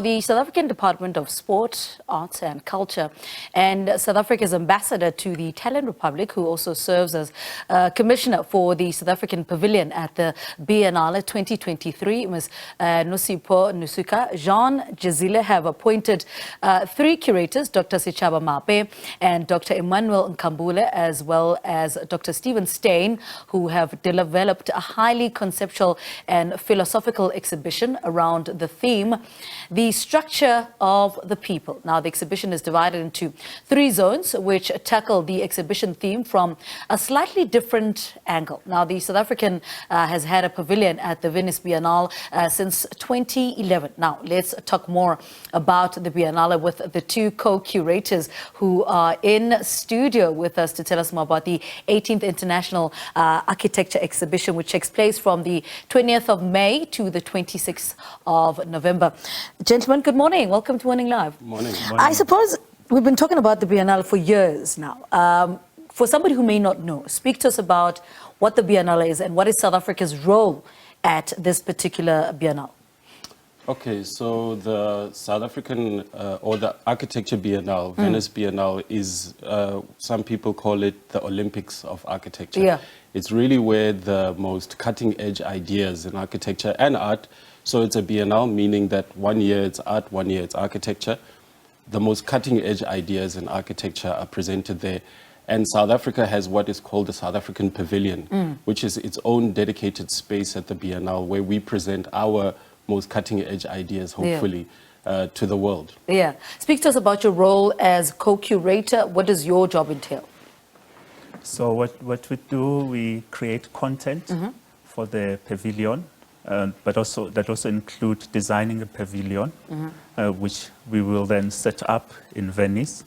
The South African Department of Sport, Arts and Culture and South Africa's ambassador to the Talent Republic, who also serves as commissioner for the South African Pavilion at the Biennale 2023, Ms. Nosipho Nausca-Jean Jezile, have appointed three curators, Dr. Sechaba Maape and Dr. Emmanuel Nkambule, as well as Dr. Steyn, who have developed a highly conceptual and philosophical exhibition around the theme, the structure of the people. Now, the exhibition is divided into three zones, which tackle the exhibition theme from a slightly different angle. Now, the South African has had a pavilion at the Venice Biennale since 2011. Now, let's talk more about the Biennale with the two co-curators who are in studio with us to tell us more about the 18th International Architecture Exhibition, which takes place from the 20th of May to the 26th of November. Gentlemen, good morning. Welcome to Morning Live. Morning. I suppose we've been talking about the Biennale for years now. For somebody who may not know, speak to us about what the Biennale is and what is South Africa's role at this particular Biennale. Okay, so the South African or the Architecture Biennale, Venice Biennale, is, some people call it the Olympics of architecture. Yeah. It's really where the most cutting edge ideas in architecture and art. So it's a biennale, meaning that 1 year it's art, 1 year it's architecture. The most cutting edge ideas in architecture are presented there. And South Africa has what is called the South African Pavilion, which is its own dedicated space at the Biennale where we present our most cutting edge ideas, hopefully, to the world. Yeah. Speak to us about your role as co-curator. What does your job entail? So what we do, we create content for the pavilion. But that also include designing a pavilion, which we will then set up in Venice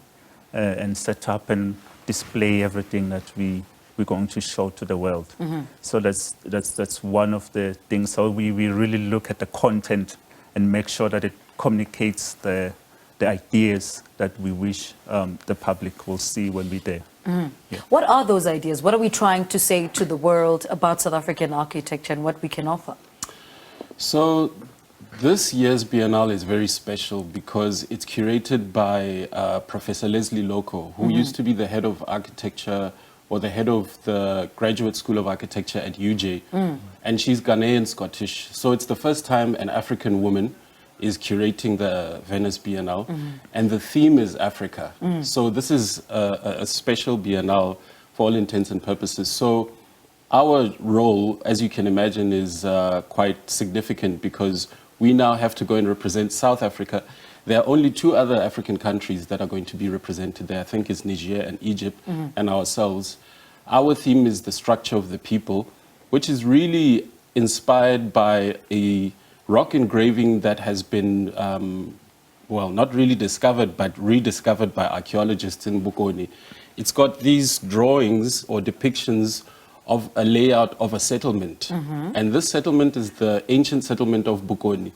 and set up and display everything that we're going to show to the world. So that's one of the things. So we really look at the content and make sure that it communicates the ideas that we wish the public will see when we're there. Yeah. What are those ideas? What are we trying to say to the world about South African architecture and what we can offer? So this year's Biennale is very special because it's curated by Professor Leslie Loko, who used to be the head of architecture or the head of the Graduate School of Architecture at UJ. And she's Ghanaian Scottish. So it's the first time an African woman is curating the Venice Biennale. And the theme is Africa. So this is a special Biennale for all intents and purposes. So our role, as you can imagine, is quite significant because we now have to go and represent South Africa. There are only two other African countries that are going to be represented there. I think it's Niger and Egypt and ourselves. Our theme is the structure of the people, which is really inspired by a rock engraving that has been, well, not really discovered, but rediscovered by archaeologists in Bokoni. It's got these drawings or depictions of a layout of a settlement. And this settlement is the ancient settlement of Bokoni.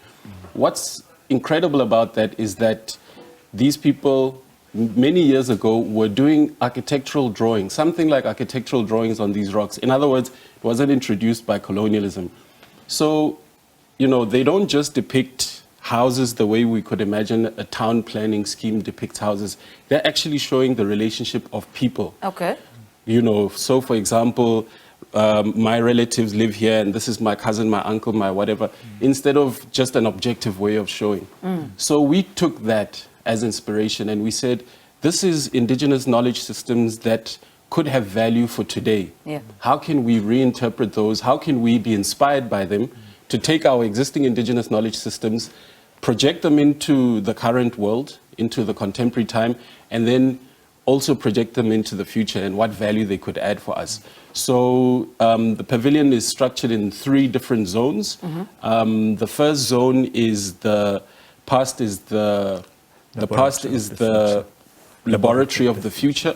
What's incredible about that is that these people, many years ago, were doing architectural drawings, something like architectural drawings on these rocks. In other words, it wasn't introduced by colonialism. So, you know, they don't just depict houses the way we could imagine a town planning scheme depicts houses. They're actually showing the relationship of people. Okay. You know, so for example, my relatives live here and this is my cousin, my uncle, my whatever, instead of just an objective way of showing. So we took that as inspiration and we said, this is indigenous knowledge systems that could have value for today. Yeah. How can we reinterpret those? How can we be inspired by them to take our existing indigenous knowledge systems, project them into the current world, into the contemporary time, and then also project them into the future and what value they could add for us. So the pavilion is structured in three different zones. The first zone is the past is the laboratory of the future.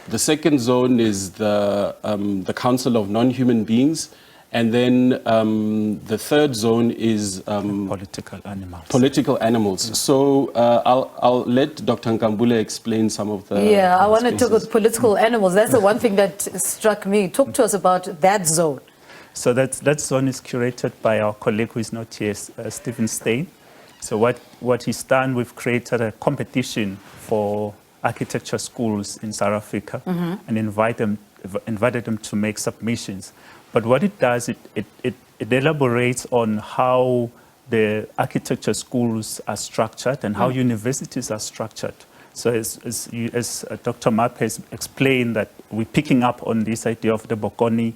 The second zone is the Council of Non-Human Beings. And then the third zone is political animals. Political animals. So I'll let Dr. Nkambule explain some of the Yeah, I want to talk about political animals. That's the one thing that struck me. Talk to us about that zone. So that zone is curated by our colleague who is not here, Steyn. So what he's done, we've created a competition for architecture schools in South Africa and invited them to make submissions. But what it does, it elaborates on how the architecture schools are structured and how universities are structured. So as Dr. Maape has explained, that we're picking up on this idea of the Bokoni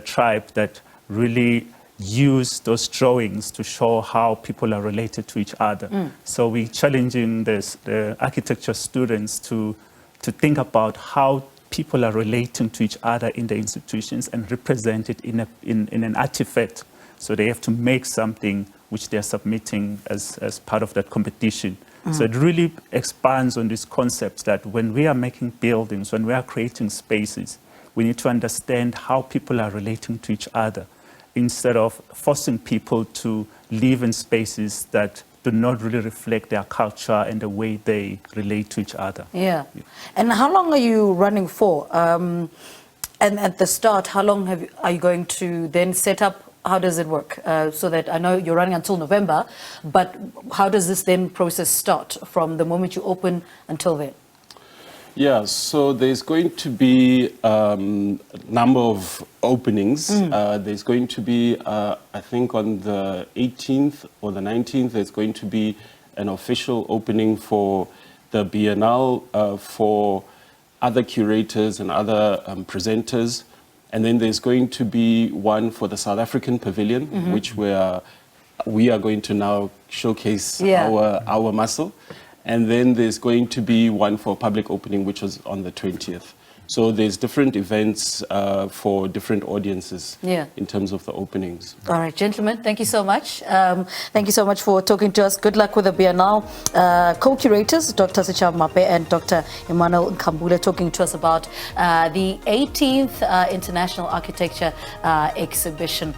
tribe that really use those drawings to show how people are related to each other. So we're challenging the architecture students to think about how people are relating to each other in the institutions and represent it in an artifact. So they have to make something which they're submitting as part of that competition. So it really expands on this concept that when we are making buildings, when we are creating spaces, we need to understand how people are relating to each other, instead of forcing people to live in spaces that do not really reflect their culture and the way they relate to each other. Yeah. And how long are you running for? And at the start, how long are you going to then set up? How does it work? So that I know you're running until November, but how does this then process start from the moment you open until then? Yeah, so there's going to be a number of openings. There's going to be, I think on the 18th or the 19th, there's going to be an official opening for the Biennale for other curators and other presenters. And then there's going to be one for the South African Pavilion, which we are going to now showcase our muscle. And then there's going to be one for public opening, which is on the 20th. So there's different events for different audiences in terms of the openings. All right, gentlemen, thank you so much. Thank you so much for talking to us. Good luck with the Biennale. Co-curators, Dr. Sechaba Maape and Dr. Emmanuel Nkambule, talking to us about the 18th International Architecture Exhibition.